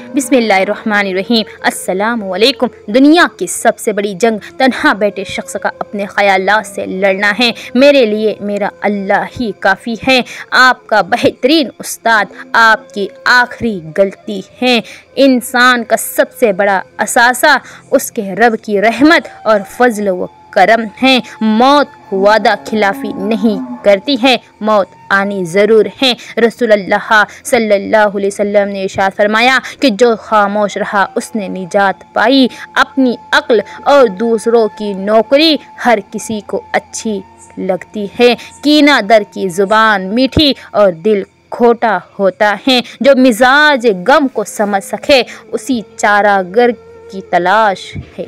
बिस्मिल्लाहिर्रहमानिर्रहीम। अस्सलामु अलैकुम। दुनिया की सबसे बड़ी जंग तन्हा बैठे शख्स का अपने ख़यालात से लड़ना है। मेरे लिए मेरा अल्लाह ही काफ़ी है। आपका बेहतरीन उस्ताद आपकी आखिरी गलती है। इंसान का सबसे बड़ा असासा उसके रब की रहमत और फजल व करम है। मौत वादा खिलाफी नहीं करती है, मौत आनी ज़रूर है। रसूलुल्लाह सल्लल्लाहु अलैहि वसल्लम ने इरशाद फरमाया कि जो खामोश रहा उसने निजात पाई। अपनी अक्ल और दूसरों की नौकरी हर किसी को अच्छी लगती है। कीना दर की ज़ुबान मीठी और दिल खोटा होता है। जो मिजाज गम को समझ सके उसी चारागर की तलाश है।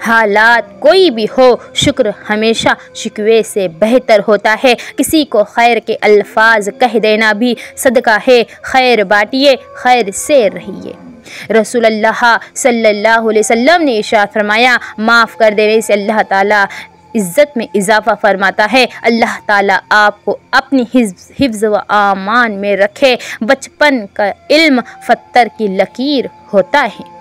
हालात कोई भी हो, शुक्र हमेशा शिकवे से बेहतर होता है। किसी को खैर के अल्फाज कह देना भी सदका है। खैर बांटिए, खैर से रहिए। रसूलुल्लाह सल्लल्लाहु अलैहि वसल्लम ने इरशाद फरमाया, माफ़ कर देने से अल्लाह ताला इज़्ज़त में इजाफ़ा फरमाता है। अल्लाह ताला आपको अपनी हिफ्ज़ व आमान में रखे। बचपन का इल्म फत्तर की लकीर होता है।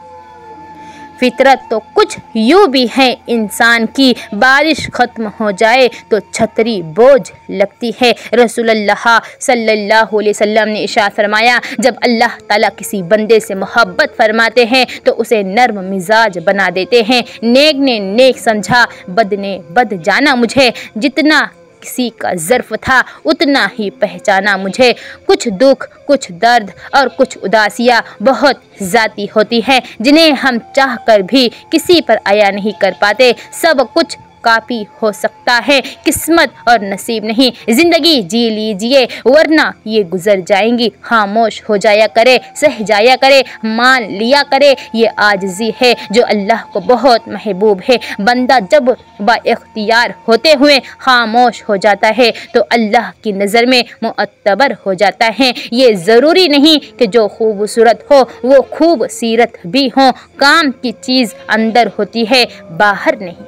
फितरत तो कुछ यूँ भी है इंसान की, बारिश ख़त्म हो जाए तो छतरी बोझ लगती है। रसूलुल्लाह सल्लल्लाहु अलैहि वसल्लम ने इरशाद फरमाया, जब अल्लाह ताला किसी बंदे से मोहब्बत फरमाते हैं तो उसे नर्म मिजाज बना देते हैं। नेक ने नेक समझा, बद ने बद जाना मुझे। जितना किसी का ज़र्फ़ था उतना ही पहचाना मुझे। कुछ दुख, कुछ दर्द और कुछ उदासियाँ बहुत ज़ाती होती हैं, जिन्हें हम चाह कर भी किसी पर आया नहीं कर पाते। सब कुछ काफ़ी हो सकता है, किस्मत और नसीब नहीं। ज़िंदगी जी लीजिए वरना ये गुज़र जाएंगी। खामोश हो जाया करे, सह जाया करे, मान लिया करे। ये आजिज़ी है जो अल्लाह को बहुत महबूब है। बंदा जब बाइख्तियार होते हुए खामोश हो जाता है तो अल्लाह की नज़र में मुअत्तबर हो जाता है। ये ज़रूरी नहीं कि जो खूबसूरत हो वो खूब सीरत भी हो। काम की चीज़ अंदर होती है, बाहर नहीं।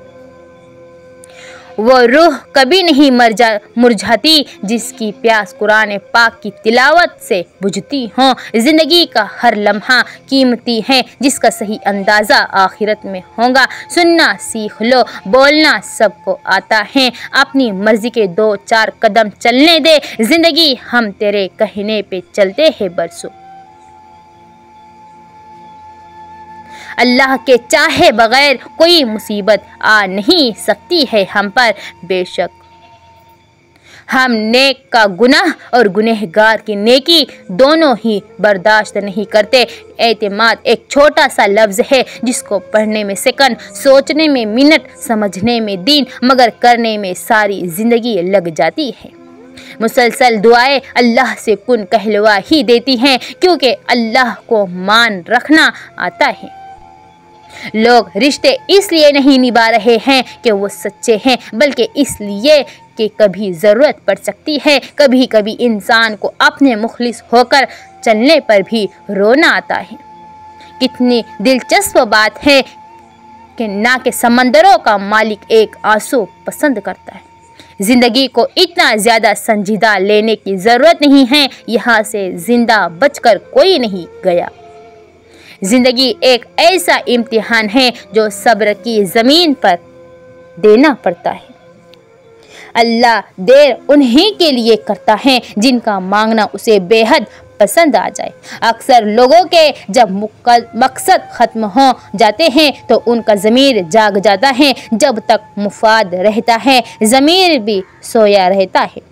वो रूह कभी नहीं मुरझाती जिसकी प्यास कुरान पाक की तिलावत से बुझती हो। ज़िंदगी का हर लम्हा कीमती है जिसका सही अंदाज़ा आखिरत में होगा। सुनना सीख लो, बोलना सबको आता है। अपनी मर्ज़ी के 2-4 कदम चलने दे। ज़िंदगी हम तेरे कहने पे चलते हैं बरसों। अल्लाह के चाहे बगैर कोई मुसीबत आ नहीं सकती है हम पर। बेशक हम नेक का गुनाह और गुनहगार की नेकी दोनों ही बर्दाश्त नहीं करते। एतमाद एक छोटा सा लफ्ज़ है जिसको पढ़ने में सेकंड, सोचने में मिनट, समझने में दिन, मगर करने में सारी ज़िंदगी लग जाती है। मुसलसल दुआएं अल्लाह से कुन कहलवा ही देती हैं, क्योंकि अल्लाह को मान रखना आता है। लोग रिश्ते इसलिए नहीं निभा रहे हैं कि वो सच्चे हैं, बल्कि इसलिए कि कभी ज़रूरत पड़ सकती है। कभी कभी इंसान को अपने मुखलिस होकर चलने पर भी रोना आता है। कितनी दिलचस्प बात है कि ना के समंदरों का मालिक एक आंसू पसंद करता है। ज़िंदगी को इतना ज़्यादा संजीदा लेने की ज़रूरत नहीं है। यहाँ से ज़िंदा बचकर कोई नहीं गया। ज़िंदगी एक ऐसा इम्तिहान है जो सब्र की ज़मीन पर देना पड़ता है। अल्लाह देर उन्हीं के लिए करता है जिनका मांगना उसे बेहद पसंद आ जाए। अक्सर लोगों के जब मकसद ख़त्म हो जाते हैं तो उनका ज़मीर जाग जाता है। जब तक मुफाद रहता है ज़मीर भी सोया रहता है।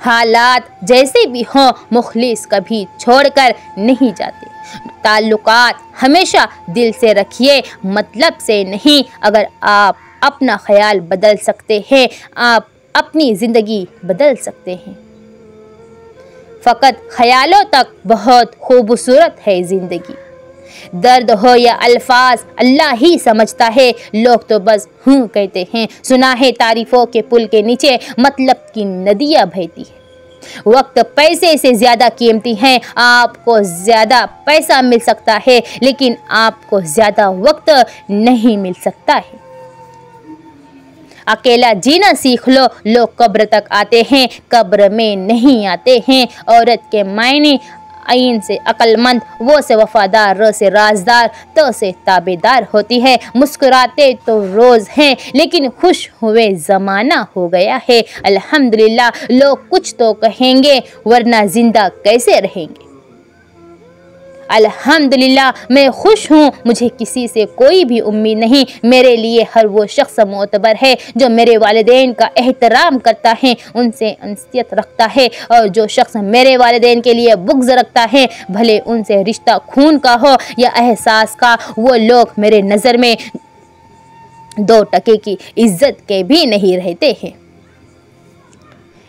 हालात जैसे भी हों, मुखलिस कभी छोड़कर नहीं जाते। ताल्लुकात हमेशा दिल से रखिए, मतलब से नहीं। अगर आप अपना ख्याल बदल सकते हैं, आप अपनी ज़िंदगी बदल सकते हैं। फ़कत ख्यालों तक बहुत खूबसूरत है ज़िंदगी। दर्द हो या अल्फाज अल्लाह ही समझता है। लोग तो बस हूँ कहते हैं। सुना है तारीफ़ों के पुल के नीचे मतलब की नदियाँ बहती है। वक्त पैसे से ज़्यादा कीमती है। आपको ज़्यादा पैसा मिल सकता है लेकिन आपको ज़्यादा वक्त नहीं मिल सकता है। अकेला जीना सीख लो, लोग कब्र तक आते हैं, कब्र में नहीं आते हैं। औरत के मायने आइन से अक्लमंद, वो से वफादार, र से राजदार, त से ताबेदार होती है। मुस्कुराते तो रोज़ हैं लेकिन खुश हुए ज़माना हो गया है। अल्हम्दुलिल्लाह, लोग कुछ तो कहेंगे वरना जिंदा कैसे रहेंगे। अल्हम्दुलिल्लाह, मैं खुश हूँ, मुझे किसी से कोई भी उम्मीद नहीं। मेरे लिए हर वो शख्स मोतबर है जो मेरे वालिदैन का एहतराम करता है, उनसे अंसियत रखता है। और जो शख्स मेरे वालिदैन के लिए बुग़्ज़ रखता है, भले उनसे रिश्ता खून का हो या एहसास का, वो लोग मेरे नज़र में 2 टके की इज्जत के भी नहीं रहते हैं।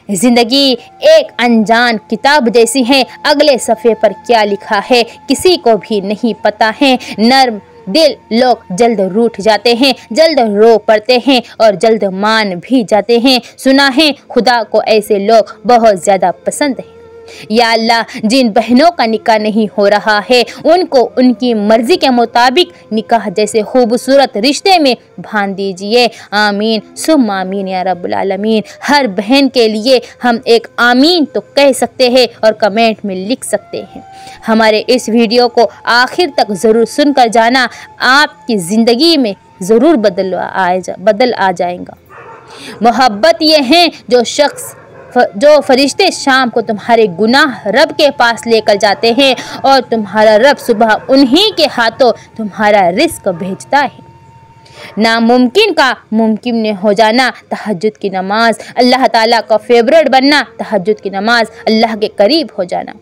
जिंदगी एक अनजान किताब जैसी है, अगले सफ़े पर क्या लिखा है किसी को भी नहीं पता है। नर्म दिल लोग जल्द रूठ जाते हैं, जल्द रो पड़ते हैं और जल्द मान भी जाते हैं। सुना है खुदा को ऐसे लोग बहुत ज़्यादा पसंद हैं। या अल्लाह, जिन बहनों का निकाह नहीं हो रहा है उनको उनकी मर्जी के मुताबिक निकाह जैसे खूबसूरत रिश्ते में बांध दीजिए। आमीन सुम्मा आमीन या रब्बुल आलमीन। हर बहन के लिए हम एक आमीन तो कह सकते हैं और कमेंट में लिख सकते हैं। हमारे इस वीडियो को आखिर तक ज़रूर सुनकर जाना, आपकी ज़िंदगी में ज़रूर बदल आ जाएगा। मोहब्बत ये है जो फरिश्ते शाम को तुम्हारे गुनाह रब के पास लेकर जाते हैं और तुम्हारा रब सुबह उन्हीं के हाथों तुम्हारा रिस्क भेजता है। नामुमकिन का मुमकिन हो जाना, तहज्जुद की नमाज, अल्लाह ताला का फेवरेट बनना, तहज्जुद की नमाज, अल्लाह के करीब हो जाना।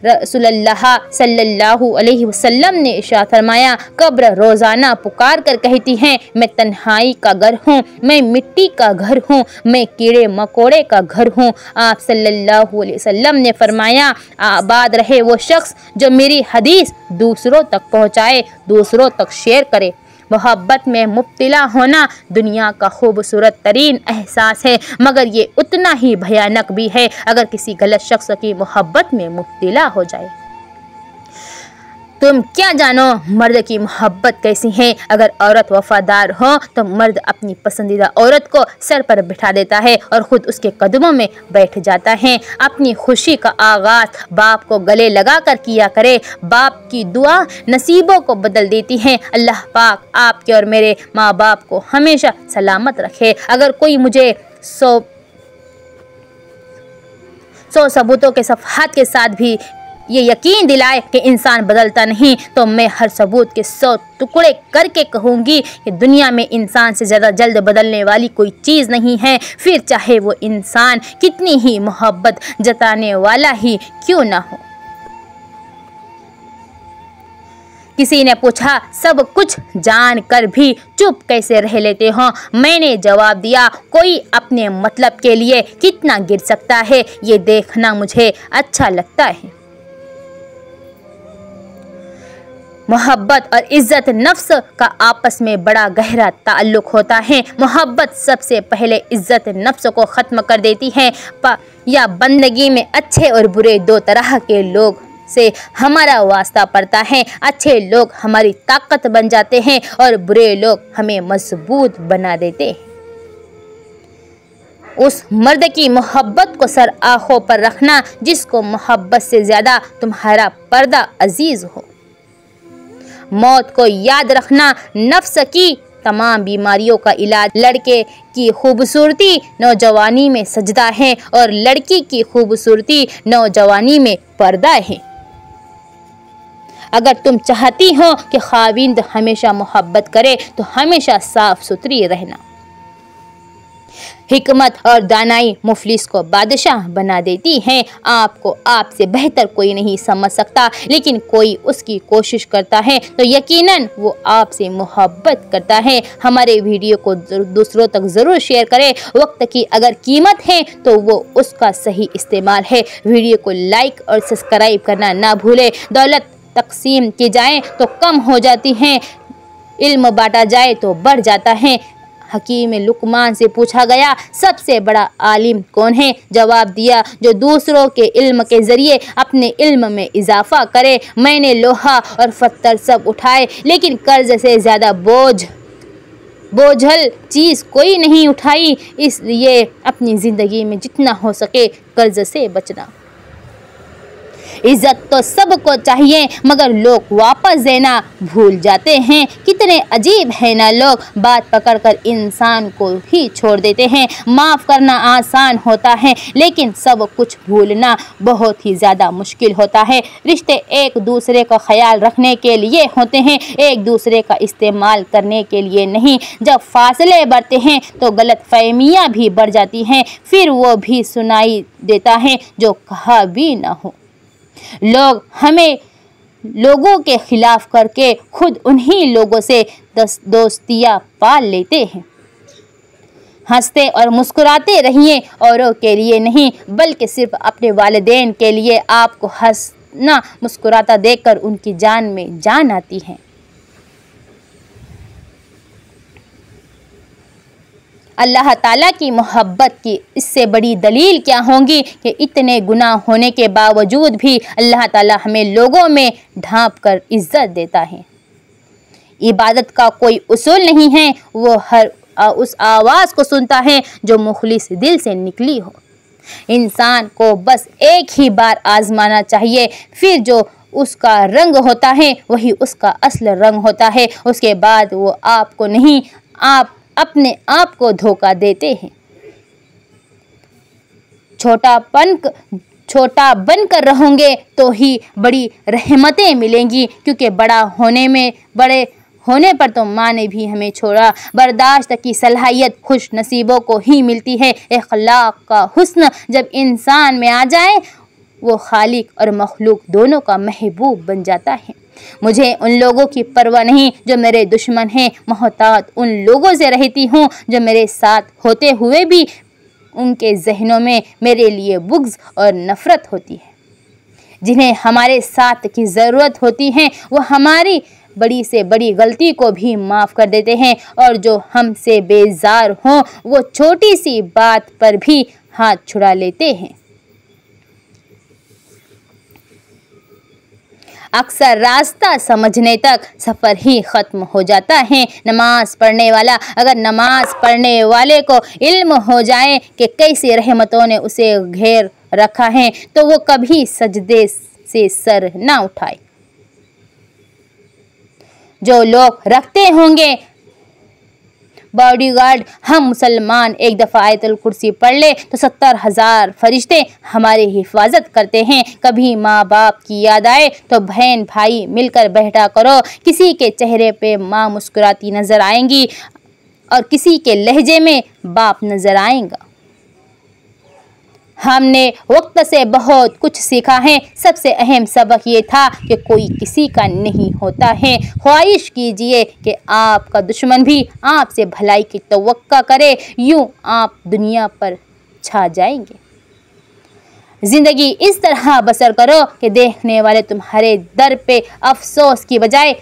रसूलुल्लाह सल्लल्लाहु अलैहि वसल्लम ने इरशाद फरमाया, कब्र रोज़ाना पुकार कर कहती हैं, मैं तन्हाई का घर हूँ, मैं मिट्टी का घर हूँ, मैं कीड़े मकोड़े का घर हूँ। आप सल्लल्लाहु अलैहि वसल्लम ने फरमाया, आबाद रहे वो शख्स जो मेरी हदीस दूसरों तक पहुँचाए, दूसरों तक शेयर करे। मोहब्बत में मुब्तला होना दुनिया का खूबसूरत तरीन एहसास है, मगर ये उतना ही भयानक भी है अगर किसी गलत शख्स की मोहब्बत में मुब्तला हो जाए। तुम क्या जानो मर्द की मोहब्बत कैसी है। अगर औरत वफादार हो तो मर्द अपनी पसंदीदा औरत को सर पर बिठा देता है और ख़ुद उसके कदमों में बैठ जाता है। अपनी खुशी का आगाज़ बाप को गले लगा कर किया करे। बाप की दुआ नसीबों को बदल देती है। अल्लाह पाक आपके और मेरे माँ बाप को हमेशा सलामत रखे। अगर कोई मुझे 100 सबूतों के सफ़हात के साथ भी ये यकीन दिलाए कि इंसान बदलता नहीं, तो मैं हर सबूत के 100 टुकड़े करके कहूँगी कि दुनिया में इंसान से ज़्यादा जल्द बदलने वाली कोई चीज़ नहीं है, फिर चाहे वो इंसान कितनी ही मोहब्बत जताने वाला ही क्यों ना हो। किसी ने पूछा, सब कुछ जान कर भी चुप कैसे रह लेते हो? मैंने जवाब दिया, कोई अपने मतलब के लिए कितना गिर सकता है ये देखना मुझे अच्छा लगता है। मोहब्बत और इज़्ज़त नफ्स का आपस में बड़ा गहरा ताल्लुक़ होता है। मोहब्बत सबसे पहले इज़्ज़त नफ्स को ख़त्म कर देती है। या बंदगी में अच्छे और बुरे 2 तरह के लोग से हमारा वास्ता पड़ता है। अच्छे लोग हमारी ताकत बन जाते हैं और बुरे लोग हमें मजबूत बना देते हैं। उस मर्द की मोहब्बत को सर आँखों पर रखना जिसको मोहब्बत से ज़्यादा तुम्हारा पर्दा अजीज़ हो। मौत को याद रखना, नफ्स की तमाम बीमारियों का इलाज। लड़के की खूबसूरती नौजवानी में सजदा है और लड़की की खूबसूरती नौजवानी में पर्दा है। अगर तुम चाहती हो कि खाविंद हमेशा मोहब्बत करे तो हमेशा साफ सुथरी रहना। हिकमत और दानाई मुफलिस को बादशाह बना देती हैं। आपको आपसे बेहतर कोई नहीं समझ सकता, लेकिन कोई उसकी कोशिश करता है तो यकीनन वो आपसे मोहब्बत करता है। हमारे वीडियो को दूसरों तक ज़रूर शेयर करें। वक्त की अगर कीमत है तो वो उसका सही इस्तेमाल है। वीडियो को लाइक और सब्सक्राइब करना ना भूलें। दौलत तकसीम की जाए तो कम हो जाती है, इल्म बांटा जाए तो बढ़ जाता है। हकीम लुकमान से पूछा गया, सबसे बड़ा आलिम कौन है? जवाब दिया, जो दूसरों के इल्म के ज़रिए अपने इल्म में इजाफ़ा करे। मैंने लोहा और पत्थर सब उठाए लेकिन कर्ज से ज़्यादा बोझ बोझल चीज़ कोई नहीं उठाई, इसलिए अपनी ज़िंदगी में जितना हो सके कर्ज से बचना। इज्जत तो सबको चाहिए, मगर लोग वापस देना भूल जाते हैं। कितने अजीब है ना लोग, बात पकड़कर इंसान को ही छोड़ देते हैं। माफ़ करना आसान होता है, लेकिन सब कुछ भूलना बहुत ही ज़्यादा मुश्किल होता है। रिश्ते एक दूसरे का ख्याल रखने के लिए होते हैं, एक दूसरे का इस्तेमाल करने के लिए नहीं। जब फासले बढ़ते हैं तो गलतफहमियाँ भी बढ़ जाती हैं, फिर वो भी सुनाई देता है जो कहा भी ना हो। लोग हमें लोगों के खिलाफ करके खुद उन्हीं लोगों से दोस्तियां पाल लेते हैं। हंसते और मुस्कुराते रहिए, औरों के लिए नहीं बल्कि सिर्फ अपने वालिदैन के लिए। आपको हंसना मुस्कुराता देखकर उनकी जान में जान आती है। अल्लाह ताला की मोहब्बत की इससे बड़ी दलील क्या होगी कि इतने गुनाह होने के बावजूद भी अल्लाह ताला हमें लोगों में ढांप कर इज़्ज़त देता है। इबादत का कोई उसूल नहीं है, वो हर उस आवाज़ को सुनता है जो मुखलिस दिल से निकली हो। इंसान को बस एक ही बार आजमाना चाहिए, फिर जो उसका रंग होता है वही उसका असल रंग होता है। उसके बाद वो आपको नहीं, आप अपने आप को धोखा देते हैं। छोटा बनकर रहोगे तो ही बड़ी रहमतें मिलेंगी, क्योंकि बड़े होने पर तो माँ ने भी हमें छोड़ा। बर्दाश्त की सलाहियत खुश नसीबों को ही मिलती है। अखलाक का हुस्न जब इंसान में आ जाए, वो खालिक और मखलूक दोनों का महबूब बन जाता है। मुझे उन लोगों की परवाह नहीं जो मेरे दुश्मन हैं, मोहतात उन लोगों से रहती हूँ जो मेरे साथ होते हुए भी उनके जहनों में मेरे लिए बुग़्ज़ और नफ़रत होती है। जिन्हें हमारे साथ की ज़रूरत होती है वो हमारी बड़ी से बड़ी गलती को भी माफ़ कर देते हैं, और जो हमसे बेजार हों वो छोटी सी बात पर भी हाथ छुड़ा लेते हैं। अक्सर रास्ता समझने तक सफ़र ही ख़त्म हो जाता है। नमाज़ पढ़ने वाला, अगर नमाज़ पढ़ने वाले को इल्म हो जाए कि कैसी रहमतों ने उसे घेर रखा है, तो वो कभी सजदे से सर ना उठाए। जो लोग रखते होंगे बॉडीगार्ड, हम मुसलमान एक दफ़ा आयतुल कुर्सी पढ़ ले तो 70,000 फरिश्ते हमारी हिफाजत करते हैं। कभी माँ बाप की याद आए तो बहन भाई मिलकर बैठा करो। किसी के चेहरे पे माँ मुस्कुराती नज़र आएंगी और किसी के लहजे में बाप नज़र आएगा। हमने वक्त से बहुत कुछ सीखा है। सबसे अहम सबक ये था कि कोई किसी का नहीं होता है। ख्वाहिश कीजिए कि आपका दुश्मन भी आपसे भलाई की तवक्का करे, यूँ आप दुनिया पर छा जाएंगे। ज़िंदगी इस तरह बसर करो कि देखने वाले तुम्हारे दर पे अफसोस की बजाय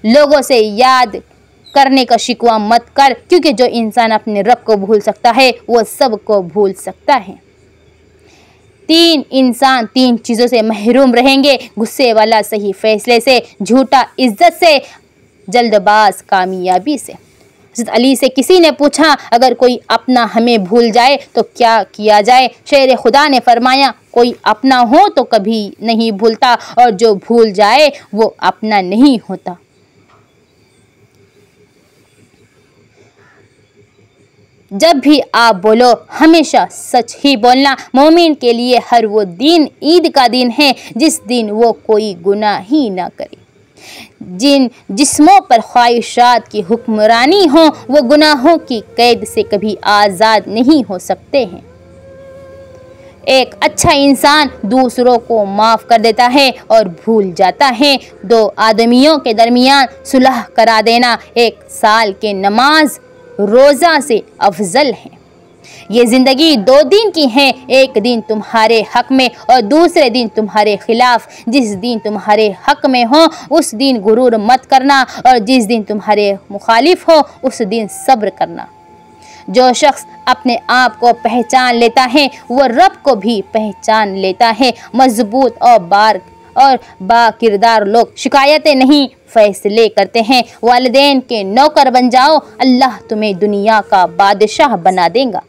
लोगों से याद करने का शिकवा मत कर, क्योंकि जो इंसान अपने रब को भूल सकता है वो सब को भूल सकता है। 3 इंसान 3 चीज़ों से महरूम रहेंगे: गुस्से वाला सही फैसले से, झूठा इज्जत से, जल्दबाज कामयाबी से। हज़रत अली से किसी ने पूछा, अगर कोई अपना हमें भूल जाए तो क्या किया जाए? शेर खुदा ने फरमाया, कोई अपना हो तो कभी नहीं भूलता, और जो भूल जाए वो अपना नहीं होता। जब भी आप बोलो हमेशा सच ही बोलना। मोमिन के लिए हर वो दिन ईद का दिन है जिस दिन वो कोई गुनाह ही ना करे। जिन जिस्मों पर ख्वाहिशात की हुक्मरानी हो वो गुनाहों की कैद से कभी आज़ाद नहीं हो सकते हैं। एक अच्छा इंसान दूसरों को माफ़ कर देता है और भूल जाता है। 2 आदमियों के दरमियान सुलह करा देना 1 साल के नमाज रोज़ा से अफजल है। ये ज़िंदगी 2 दिन की है, एक दिन तुम्हारे हक़ में और दूसरे दिन तुम्हारे ख़िलाफ़। जिस दिन तुम्हारे हक़ में हो उस दिन गुरूर मत करना, और जिस दिन तुम्हारे मुखालिफ हो उस दिन सब्र करना। जो शख्स अपने आप को पहचान लेता है वो रब को भी पहचान लेता है। मजबूत और बाकिरदार लोग शिकायतें नहीं फैसले करते हैं। वालिदैन के नौकर बन जाओ, अल्लाह तुम्हें दुनिया का बादशाह बना देगा।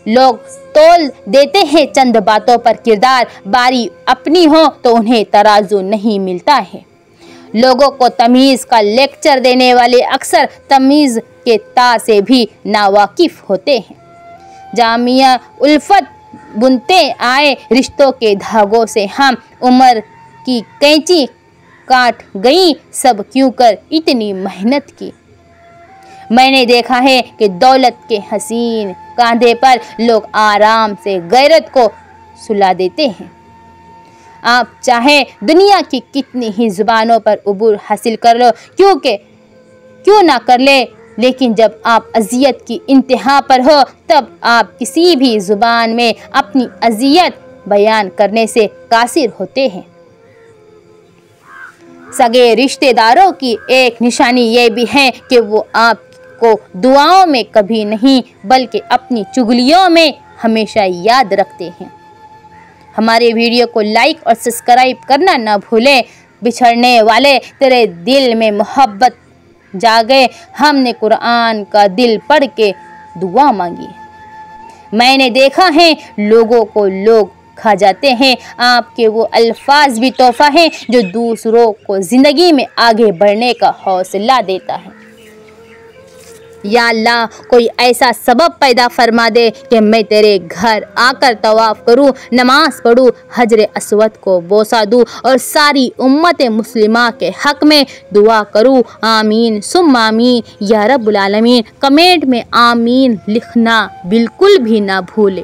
लोग तोल देते हैं चंद बातों पर किरदार, बारी अपनी हो तो उन्हें तराजू नहीं मिलता है। लोगों को तमीज़ का लेक्चर देने वाले अक्सर तमीज़ के ता से भी नावाकिफ होते हैं। जामिया उल्फत बुनते आए रिश्तों के धागों से हम उम्र की कैंची काट गई, सब क्यों कर इतनी मेहनत की। मैंने देखा है कि दौलत के हसीन कांधे पर लोग आराम से गैरत को सुला देते हैं। आप चाहे दुनिया की कितनी ही जुबानों पर उबूर हासिल कर लो, क्यों ना कर ले, लेकिन जब आप अजियत की इंतहा पर हो तब आप किसी भी जुबान में अपनी अजियत बयान करने से कासिर होते हैं। सगे रिश्तेदारों की एक निशानी ये भी है कि वो आपको दुआओं में कभी नहीं बल्कि अपनी चुगलियों में हमेशा याद रखते हैं। हमारे वीडियो को लाइक और सब्सक्राइब करना ना भूलें। बिछड़ने वाले तेरे दिल में मोहब्बत जागे, हमने कुरान का दिल पढ़ के दुआ मांगी। मैंने देखा है लोगों को लोग खा जाते हैं, आपके वो अल्फाज भी तोहफा है जो दूसरों को ज़िंदगी में आगे बढ़ने का हौसला देता है। या अल्लाह, कोई ऐसा सबब पैदा फरमा दे कि मैं तेरे घर आकर तवाफ़ करूँ, नमाज पढ़ूँ, हजर अस्वद को बोसा दूँ और सारी उम्मत मुस्लिमा के हक़ में दुआ करूँ। आमीन सुम्मा आमीन या रब्बुल आलमीन। कमेंट में आमीन लिखना बिल्कुल भी ना भूले।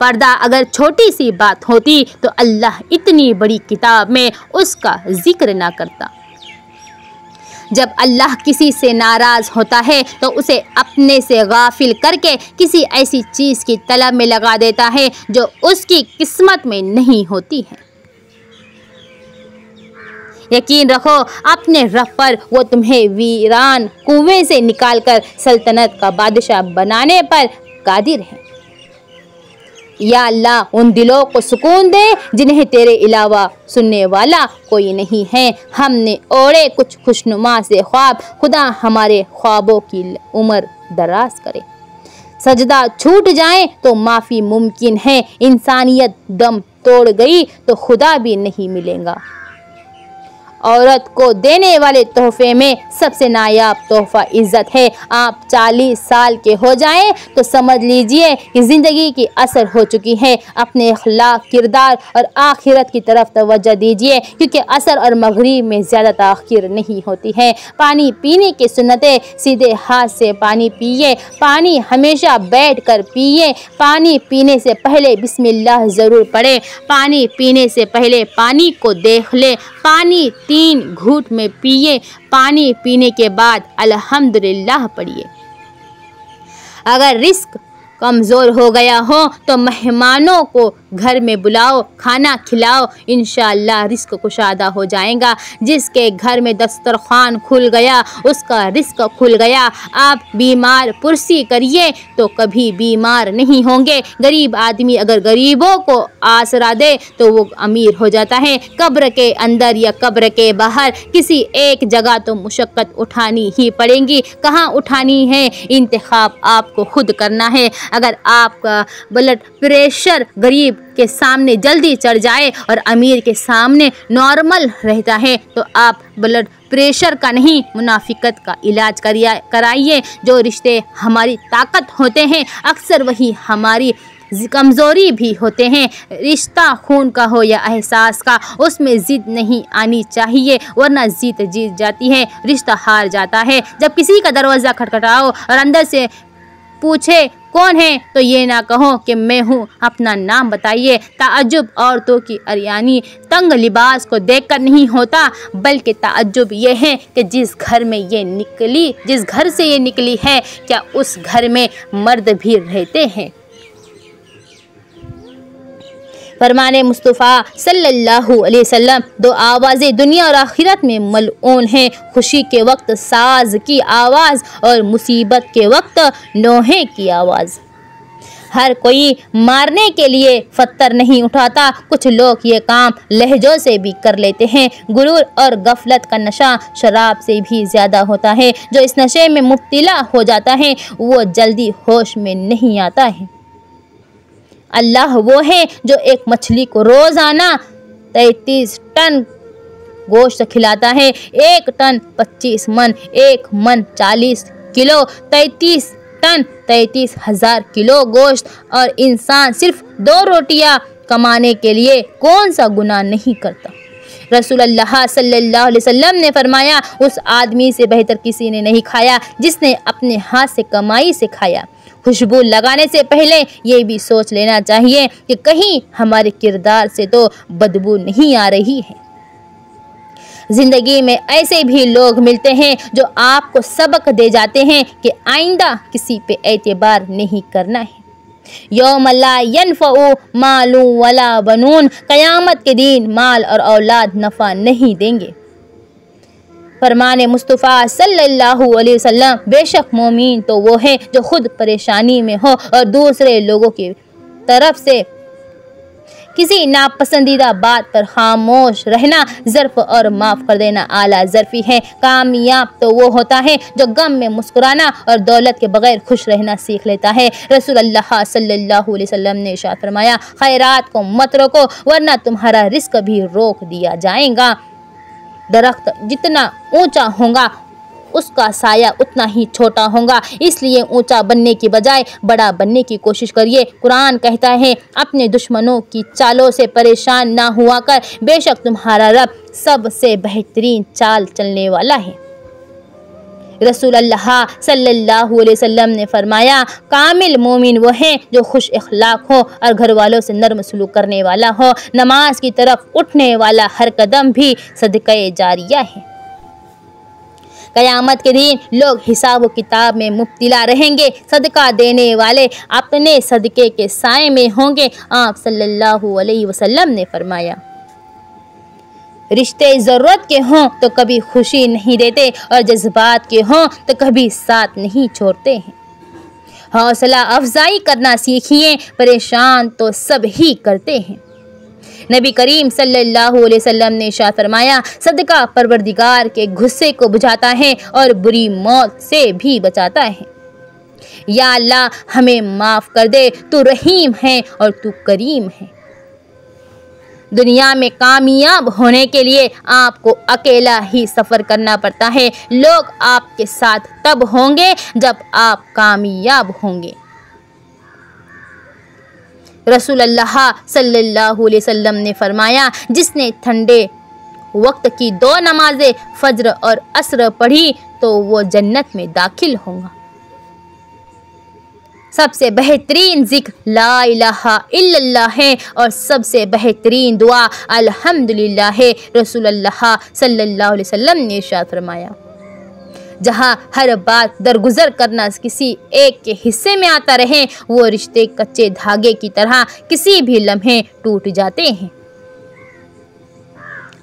पर्दा अगर छोटी सी बात होती तो अल्लाह इतनी बड़ी किताब में उसका जिक्र ना करता। जब अल्लाह किसी से नाराज़ होता है तो उसे अपने से गाफिल करके किसी ऐसी चीज़ की तलब में लगा देता है जो उसकी किस्मत में नहीं होती है। यकीन रखो अपने रब पर, वो तुम्हें वीरान कुएं से निकालकर सल्तनत का बादशाह बनाने पर कादिर है। या अल्लाह, उन दिलों को सुकून दे जिन्हें तेरे अलावा सुनने वाला कोई नहीं है। हमने ओढ़े कुछ खुशनुमा से ख्वाब, खुदा हमारे ख्वाबों की उम्र दराज करे। सजदा छूट जाए तो माफ़ी मुमकिन है, इंसानियत दम तोड़ गई तो खुदा भी नहीं मिलेगा। औरत को देने वाले तोहफे में सबसे नायाब तोहफा इज़्ज़त है। आप 40 साल के हो जाएं तो समझ लीजिए कि ज़िंदगी की असर हो चुकी है। अपने अखलाक, किरदार और आखिरत की तरफ तवज्जो दीजिए, क्योंकि असर और मगरिब में ज़्यादा ताख़ीर नहीं होती है। पानी पीने की सुन्नतें, सीधे हाथ से पानी पिए, पानी हमेशा बैठ कर पिए, पानी पीने से पहले बिस्मिल्लाह ज़रूर पढ़ें, पानी पीने से पहले पानी को देख ले, पानी 3 घूंट में पिए, पानी पीने के बाद अल्हम्दुलिल्लाह पढ़िए। अगर रिस्क कमज़ोर हो गया हो तो मेहमानों को घर में बुलाओ, खाना खिलाओ, इंशाअल्लाह रिस्क कुशादा हो जाएगा। जिसके घर में दस्तरखान खुल गया उसका रिस्क खुल गया। आप बीमार पुरसी करिए तो कभी बीमार नहीं होंगे। गरीब आदमी अगर गरीबों को आसरा दे तो वो अमीर हो जाता है। कब्र के अंदर या कब्र के बाहर किसी एक जगह तो मुशक्क़त उठानी ही पड़ेगी। कहाँ उठानी है, इंतखाब आपको खुद करना है। अगर आपका ब्लड प्रेशर गरीब के सामने जल्दी चढ़ जाए और अमीर के सामने नॉर्मल रहता है तो आप ब्लड प्रेशर का नहीं, मुनाफिकत का इलाज कराइए। जो रिश्ते हमारी ताकत होते हैं अक्सर वही हमारी कमज़ोरी भी होते हैं। रिश्ता खून का हो या एहसास का, उसमें ज़िद नहीं आनी चाहिए, वरना ज़िद जीत जाती है, रिश्ता हार जाता है। जब किसी का दरवाज़ा खटखटाओ और अंदर से पूछे कौन है तो ये ना कहो कि मैं हूँ, अपना नाम बताइए। ताज्जुब औरतों की अरियानी तंग लिबास को देखकर नहीं होता, बल्कि ताज्जुब ये है कि जिस घर से ये निकली है क्या उस घर में मर्द भी रहते हैं। फरमाने मुस्तफ़ा सल्लल्लाहु अलैहि वसल्लम, 2 आवाज़ें दुनिया और आखिरत में मलऊन हैं, खुशी के वक्त साज की आवाज़ और मुसीबत के वक्त नोहे की आवाज़। हर कोई मारने के लिए पत्थर नहीं उठाता। कुछ लोग ये काम लहजों से भी कर लेते हैं। गुरूर और गफलत का नशा शराब से भी ज़्यादा होता है। जो इस नशे में मुब्तला हो जाता है वो जल्दी होश में नहीं आता है। अल्लाह वो है जो एक मछली को रोज़ाना 33 टन गोश्त खिलाता है। 1 टन 25 मन, 1 मन 40 किलो, 33 टन 33,000 किलो गोश्त। और इंसान सिर्फ 2 रोटियां कमाने के लिए कौन सा गुनाह नहीं करता। रसूलुल्लाह सल्लल्लाहु अलैहि वसल्लम ने फरमाया, उस आदमी से बेहतर किसी ने नहीं खाया जिसने अपने हाथ से कमाई से खाया। खुशबू लगाने से पहले ये भी सोच लेना चाहिए कि कहीं हमारे किरदार से तो बदबू नहीं आ रही है। ज़िंदगी में ऐसे भी लोग मिलते हैं जो आपको सबक दे जाते हैं कि आइंदा किसी पे एतबार नहीं करना है। यौम ला यनफ़उ मालू वला बनून, क़यामत के दिन माल और औलाद नफ़ा नहीं देंगे। फरमाने मुस्तफ़ा सल्लल्लाहु अलैहि वसल्लम, बेशक मोमिन तो वो है जो खुद परेशानी में हो और दूसरे लोगों की तरफ से किसी नापसंदीदा बात पर खामोश रहना ज़र्फ़ और माफ़ कर देना आला ज़र्फ़ी है। कामयाब तो वो होता है जो गम में मुस्कुराना और दौलत के बगैर खुश रहना सीख लेता है। रसूलुल्लाह सल्लल्लाहु अलैहि वसल्लम ने इरशाद फरमाया, खैरात को मत रोको वरना तुम्हारा रिस्क भी रोक दिया जाएगा। दरख्त जितना ऊंचा होगा उसका साया उतना ही छोटा होगा, इसलिए ऊंचा बनने की बजाय बड़ा बनने की कोशिश करिए। कुरान कहता है, अपने दुश्मनों की चालों से परेशान ना हुआ कर, बेशक तुम्हारा रब सबसे बेहतरीन चाल चलने वाला है। रसूलुल्लाह सल्लल्लाहु अलैहि वसल्लम ने फरमाया, कामिल मोमिन वो है जो खुश इखलाक हो और घर वालों से नर्म सलूक करने वाला हो। नमाज की तरफ उठने वाला हर कदम भी सदक़े जारिया है। क़यामत के दिन लोग हिसाब व किताब में मुब्तला रहेंगे। सदका देने वाले अपने सदके के साए में होंगे। आप सल्लल्लाहु अलैहि वसल्लम ने फरमाया, रिश्ते ज़रूरत के हों तो कभी खुशी नहीं देते और जज्बात के हों तो कभी साथ नहीं छोड़ते हैं। हौसला अफजाई करना सीखिए, परेशान तो सब ही करते हैं। नबी करीम सल्लल्लाहु अलैहि वसल्लम ने इरशाद फरमाया, सदका परवरदिगार के गुस्से को बुझाता है और बुरी मौत से भी बचाता है। या अल्लाह हमें माफ़ कर दे, तू रहीम है और तू करीम है। दुनिया में कामयाब होने के लिए आपको अकेला ही सफ़र करना पड़ता है। लोग आपके साथ तब होंगे जब आप कामयाब होंगे। रसूलुल्लाह सल्लल्लाहु अलैहि वसल्लम ने फरमाया, जिसने ठंडे वक्त की 2 नमाजें फज्र और असर पढ़ी तो वो जन्नत में दाखिल होगा। सबसे बेहतरीन जिक्र ला इलाहा इल्लल्लाह है और सबसे बेहतरीन दुआ अल्हम्दुलिल्लाह है। रसूलुल्लाह सल्लल्लाहु अलैहि वसल्लम ने इरशाद फरमाया, जहाँ हर बात दरगुजर करना किसी एक के हिस्से में आता रहे, वो रिश्ते कच्चे धागे की तरह किसी भी लम्हे टूट जाते हैं।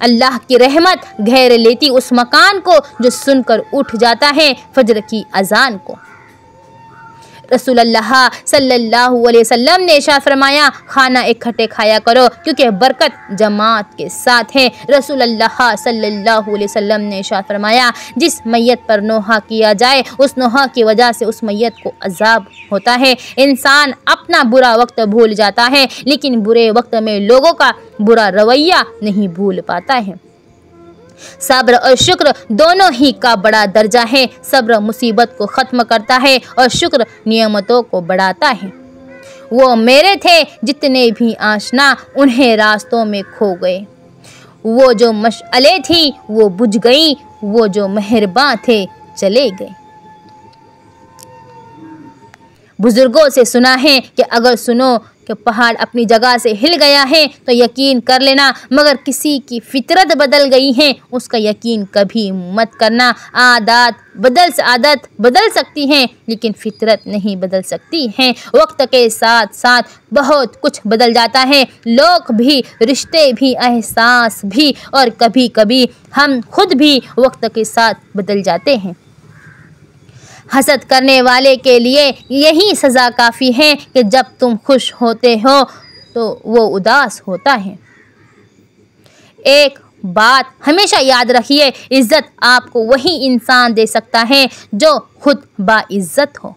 अल्लाह की रहमत घेर लेती उस मकान को जो सुनकर उठ जाता है फजर की अजान को। रसूलुल्लाह सल्लल्लाहु अलैहि वसल्लम ने इरशाद फरमाया, खाना इकट्ठे खाया करो क्योंकि बरकत जमात के साथ है। रसूलुल्लाह सल्लल्लाहु अलैहि वसल्लम ने इरशाद फरमाया, जिस मैयत पर नोहा किया जाए उस नोहा की वजह से उस मैयत को अजाब होता है। इंसान अपना बुरा वक्त भूल जाता है लेकिन बुरे वक्त में लोगों का बुरा रवैया नहीं भूल पाता है। सब्र और शुक्र दोनों ही का बड़ा दर्जा है। सब्र मुसीबत को ख़त्म करता है और शुक्र नियमतों को बढ़ाता है। वो मेरे थे जितने भी आशना उन्हें रास्तों में खो गए, वो जो मशअले थी वो बुझ गई, वो जो मेहरबान थे चले गए। बुजुर्गों से सुना है कि अगर सुनो कि पहाड़ अपनी जगह से हिल गया है तो यकीन कर लेना, मगर किसी की फितरत बदल गई है उसका यकीन कभी मत करना। आदत बदल सकती हैं लेकिन फितरत नहीं बदल सकती हैं। वक्त के साथ साथ बहुत कुछ बदल जाता है, लोग भी, रिश्ते भी, एहसास भी और कभी कभी हम खुद भी वक्त के साथ बदल जाते हैं। हसद करने वाले के लिए यही सज़ा काफ़ी है कि जब तुम खुश होते हो तो वो उदास होता है। एक बात हमेशा याद रखिए, इज़्ज़त आपको वही इंसान दे सकता है जो खुद बाइज़्ज़त हो।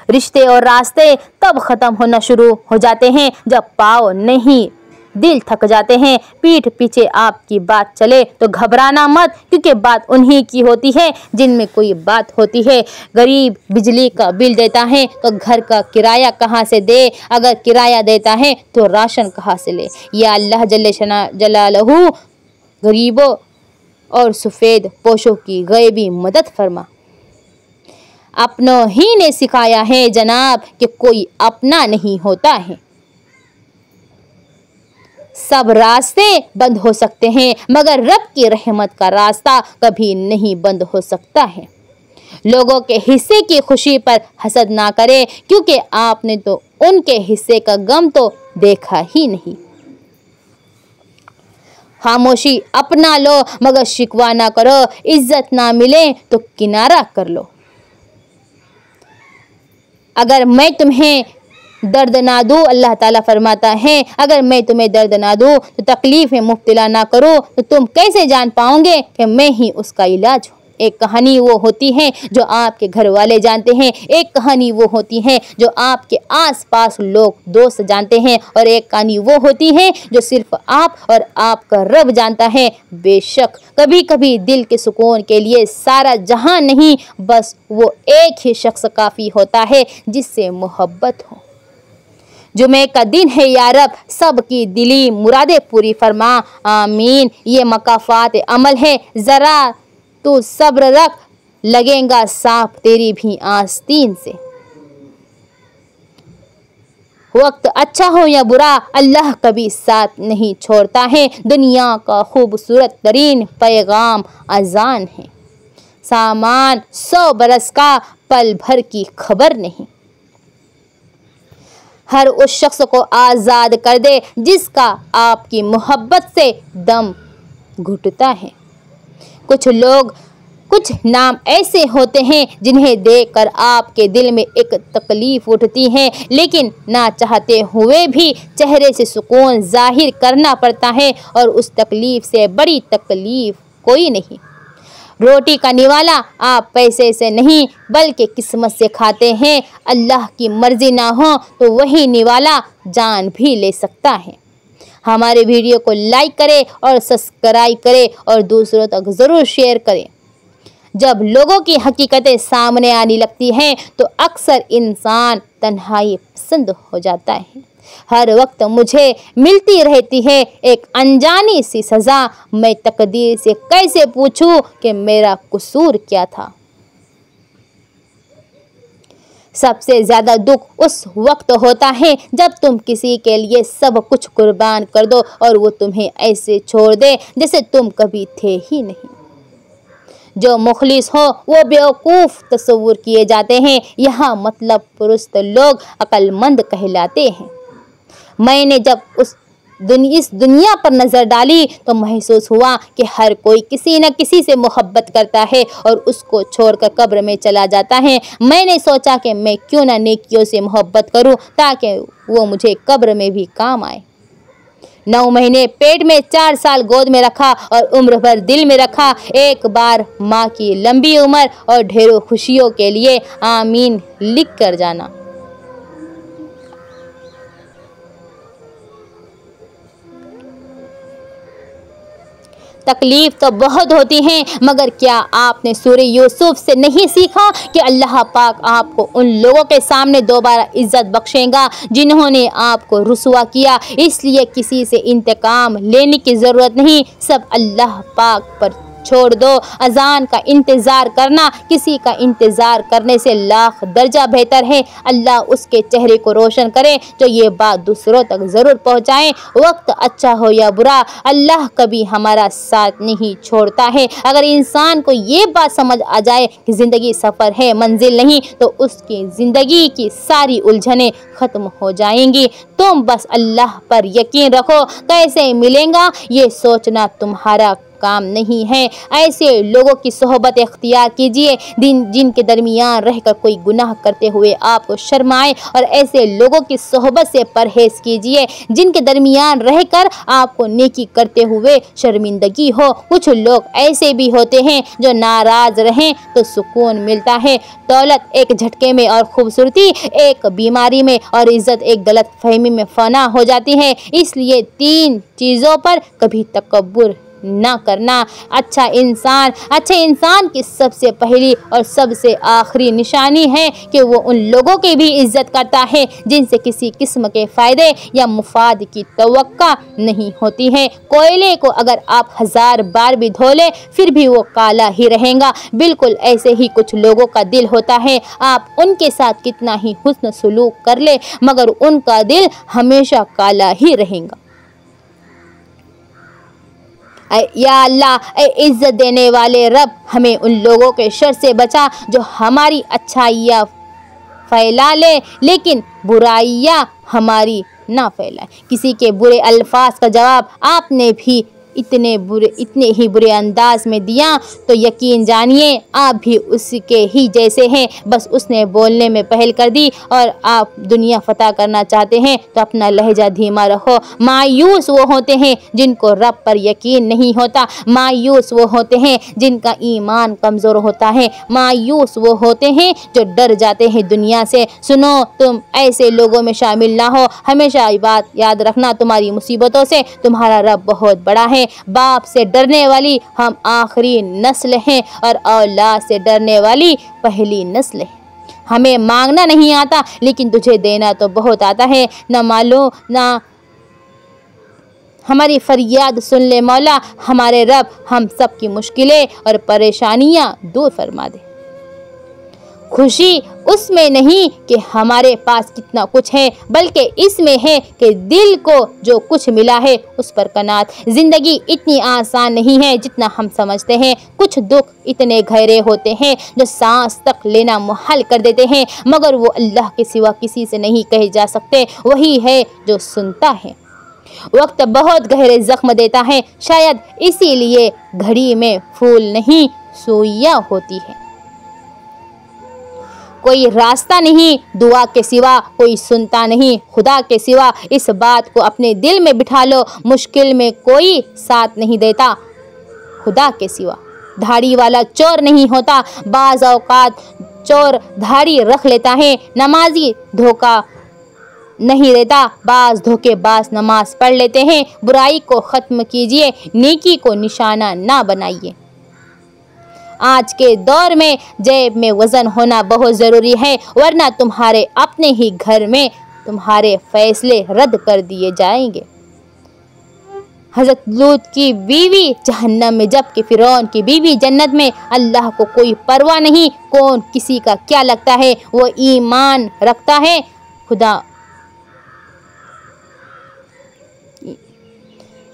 रिश्ते और रास्ते तब ख़त्म होना शुरू हो जाते हैं जब पाँव नहीं दिल थक जाते हैं। पीठ पीछे आपकी बात चले तो घबराना मत, क्योंकि बात उन्हीं की होती है जिनमें कोई बात होती है। गरीब बिजली का बिल देता है तो घर का किराया कहाँ से दे? अगर किराया देता है तो राशन कहाँ से ले? या अल्लाह जल्ले जलालहू गरीबों और सफ़ेद पोशों की गैबी मदद फरमा। अपनों ही ने सिखाया है जनाब कि कोई अपना नहीं होता है। सब रास्ते बंद हो सकते हैं मगर रब की रहमत का रास्ता कभी नहीं बंद हो सकता है। लोगों के हिस्से की खुशी पर हसद ना करें, क्योंकि आपने तो उनके हिस्से का गम तो देखा ही नहीं। खामोशी अपना लो मगर शिकवा ना करो। इज्जत ना मिले तो किनारा कर लो। अगर मैं तुम्हें दर्द ना दूँ, अल्लाह ताला फरमाता है, अगर मैं तुम्हें दर्द ना दूँ तो तकलीफ़ में मुब्तला ना करूँ तो तुम कैसे जान पाओगे कि मैं ही उसका इलाज हूँ। एक कहानी वो होती है जो आपके घर वाले जानते हैं, एक कहानी वो होती है जो आपके आसपास लोग दोस्त जानते हैं, और एक कहानी वो होती है जो सिर्फ आप और आपका रब जानता है। बेशक कभी कभी दिल के सुकून के लिए सारा जहां नहीं, बस वो एक ही शख्स काफ़ी होता है जिससे मोहब्बत हो। जुमे का दिन है या रब, सब की दिली मुरादें पूरी फरमा, आमीन। ये मकाफात अमल है, ज़रा तू सब्र रख, लगेगा सांप तेरी भी आस्तीन से। वक्त अच्छा हो या बुरा, अल्लाह कभी साथ नहीं छोड़ता है। दुनिया का खूबसूरत तरीन पैगाम अजान है। सामान 100 बरस का, पल भर की खबर नहीं। हर उस शख्स को आज़ाद कर दे जिसका आपकी मोहब्बत से दम घुटता है। कुछ लोग, कुछ नाम ऐसे होते हैं जिन्हें देखकर आपके दिल में एक तकलीफ़ उठती है, लेकिन ना चाहते हुए भी चेहरे से सुकून जाहिर करना पड़ता है, और उस तकलीफ़ से बड़ी तकलीफ़ कोई नहीं। रोटी का निवाला आप पैसे से नहीं बल्कि किस्मत से खाते हैं। अल्लाह की मर्ज़ी ना हो तो वही निवाला जान भी ले सकता है। हमारे वीडियो को लाइक करें और सब्सक्राइब करें और दूसरों तक ज़रूर शेयर करें। जब लोगों की हकीकतें सामने आने लगती हैं तो अक्सर इंसान तन्हाई पसंद हो जाता है। हर वक्त मुझे मिलती रहती है एक अनजानी सी सज़ा। मैं तकदीर से कैसे पूछूं कि मेरा कसूर क्या था। सबसे ज़्यादा दुख उस वक्त होता है जब तुम किसी के लिए सब कुछ कुर्बान कर दो और वो तुम्हें ऐसे छोड़ दे जैसे तुम कभी थे ही नहीं। जो मुखलिस हो वो बेवकूफ़ तस्वुर किए जाते हैं। यहाँ मतलब पुरुस्त लोग अक्लमंद कहलाते हैं। मैंने जब इस दुनिया पर नज़र डाली तो महसूस हुआ कि हर कोई किसी न किसी से मोहब्बत करता है और उसको छोड़कर कब्र में चला जाता है। मैंने सोचा कि मैं क्यों ना नेकियों से मोहब्बत करूं ताकि वो मुझे कब्र में भी काम आए। 9 महीने पेट में, 4 साल गोद में रखा और उम्र भर दिल में रखा। एक बार माँ की लंबी उम्र और ढेरों खुशियों के लिए आमीन लिख कर जाना। तकलीफ़ तो बहुत होती हैं, मगर क्या आपने सूरह यूसुफ से नहीं सीखा कि अल्लाह पाक आपको उन लोगों के सामने दोबारा इज़्ज़त बख्शेगा जिन्होंने आपको रुसवा किया। इसलिए किसी से इंतकाम लेने की ज़रूरत नहीं, सब अल्लाह पाक पर छोड़ दो। अजान का इंतज़ार करना किसी का इंतज़ार करने से लाख दर्जा बेहतर है। अल्लाह उसके चेहरे को रोशन करे जो ये बात दूसरों तक ज़रूर पहुँचाएँ। वक्त अच्छा हो या बुरा, अल्लाह कभी हमारा साथ नहीं छोड़ता है। अगर इंसान को ये बात समझ आ जाए कि ज़िंदगी सफ़र है, मंजिल नहीं, तो उसकी ज़िंदगी की सारी उलझनें ख़त्म हो जाएंगी। तुम बस अल्लाह पर यकीन रखो। कैसे मिलेगा ये सोचना तुम्हारा काम नहीं है। ऐसे लोगों की सोहबत इख्तियार कीजिए जिनके दरमियान रहकर कोई गुनाह करते हुए आपको शर्म आए, और ऐसे लोगों की सोहबत से परहेज कीजिए जिनके दरमियान रहकर आपको नेकी करते हुए शर्मिंदगी हो। कुछ लोग ऐसे भी होते हैं जो नाराज रहें तो सुकून मिलता है। दौलत एक झटके में और खूबसूरती एक बीमारी में और इज्जत एक गलत फहमी में फना हो जाती है। इसलिए 3 चीज़ों पर कभी तकब्बुर ना करना। अच्छे इंसान की सबसे पहली और सबसे आखिरी निशानी है कि वो उन लोगों की भी इज्जत करता है जिनसे किसी किस्म के फ़ायदे या मुफाद की तवक्का नहीं होती है। कोयले को अगर आप 1000 बार भी धो ले फिर भी वो काला ही रहेगा। बिल्कुल ऐसे ही कुछ लोगों का दिल होता है। आप उनके साथ कितना ही हुस्न सलूक कर ले मगर उनका दिल हमेशा काला ही रहेगा। या अल्लाह, इज्जत देने वाले रब, हमें उन लोगों के शर से बचा जो हमारी अच्छाइयाँ फैला ले लेकिन बुराइयाँ हमारी ना फैलाए। किसी के बुरे अल्फाज का जवाब आपने भी इतने ही बुरे अंदाज में दिया तो यकीन जानिए आप भी उसके ही जैसे हैं। बस उसने बोलने में पहल कर दी और आप दुनिया फतह करना चाहते हैं तो अपना लहजा धीमा रखो। मायूस वो होते हैं जिनको रब पर यकीन नहीं होता। मायूस वो होते हैं जिनका ईमान कमज़ोर होता है। मायूस वो होते हैं जो डर जाते हैं दुनिया से। सुनो, तुम ऐसे लोगों में शामिल ना हो। हमेशा ये बात याद रखना, तुम्हारी मुसीबतों से तुम्हारा रब बहुत बड़ा है। बाप से डरने वाली हम आखिरी नस्ल हैं और औलाद से डरने वाली पहली नस्ल है। हमें मांगना नहीं आता लेकिन तुझे देना तो बहुत आता है। न मालूम ना हमारी फरियाद सुन ले मौला। हमारे रब हम सब की मुश्किलें और परेशानियां दूर फरमा दे। खुशी उसमें नहीं कि हमारे पास कितना कुछ है बल्कि इसमें है कि दिल को जो कुछ मिला है उस पर कनात। ज़िंदगी इतनी आसान नहीं है जितना हम समझते हैं। कुछ दुख इतने गहरे होते हैं जो सांस तक लेना मुहाल कर देते हैं मगर वो अल्लाह के सिवा किसी से नहीं कहे जा सकते। वही है जो सुनता है। वक्त बहुत गहरे जख्म देता है, शायद इसीलिए घड़ी में फूल नहीं सुइयां होती है। कोई रास्ता नहीं दुआ के सिवा, कोई सुनता नहीं खुदा के सिवा। इस बात को अपने दिल में बिठा लो, मुश्किल में कोई साथ नहीं देता खुदा के सिवा। धाड़ी वाला चोर नहीं होता, बाज़ औकात चोर धाड़ी रख लेता है। नमाजी धोखा नहीं देता, बाज़ धोखेबाज नमाज पढ़ लेते हैं। बुराई को ख़त्म कीजिए, नेकी को निशाना ना बनाइए। आज के दौर में जेब में वज़न होना बहुत ज़रूरी है वरना तुम्हारे अपने ही घर में तुम्हारे फैसले रद्द कर दिए जाएंगे। हज़रत लूत की बीवी जहन्नम में जबकि फ़िरौन की बीवी जन्नत में। अल्लाह को कोई परवाह नहीं कौन किसी का क्या लगता है, वो ईमान रखता है खुदा।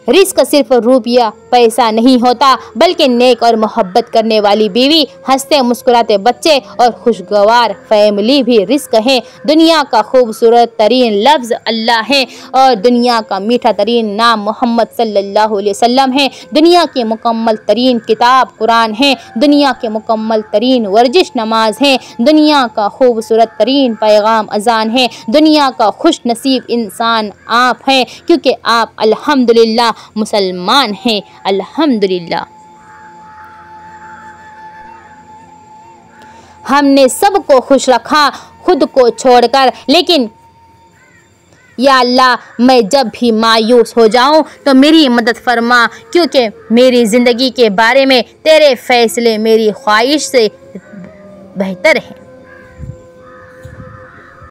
रिस्क सिर्फ रुपया पैसा नहीं होता बल्कि नेक और मोहब्बत करने वाली बीवी, हंसते मुस्कुराते बच्चे और खुशगवार फैमिली भी रिस्क है। दुनिया का खूबसूरत तरीन लफ्ज़ अल्लाह है और दुनिया का मीठा तरीन नाम मोहम्मद सल्लल्लाहु अलैहि वसल्लम है। दुनिया की मुकम्मल तरीन किताब कुरान है। दुनिया के मुकम्मल तरीन वर्जिश नमाज है। दुनिया का खूबसूरत तरीन पैगाम अजान है। दुनिया का खुश नसीब इंसान आप हैं क्योंकि आप अल्हम्दुलिल्लाह मुसलमान हैं। अल्हम्दुलिल्लाह हमने सबको खुश रखा खुद को छोड़कर। लेकिन या अल्लाह मैं जब भी मायूस हो जाऊं तो मेरी मदद फरमा क्योंकि मेरी ज़िंदगी के बारे में तेरे फैसले मेरी ख्वाहिश से बेहतर हैं।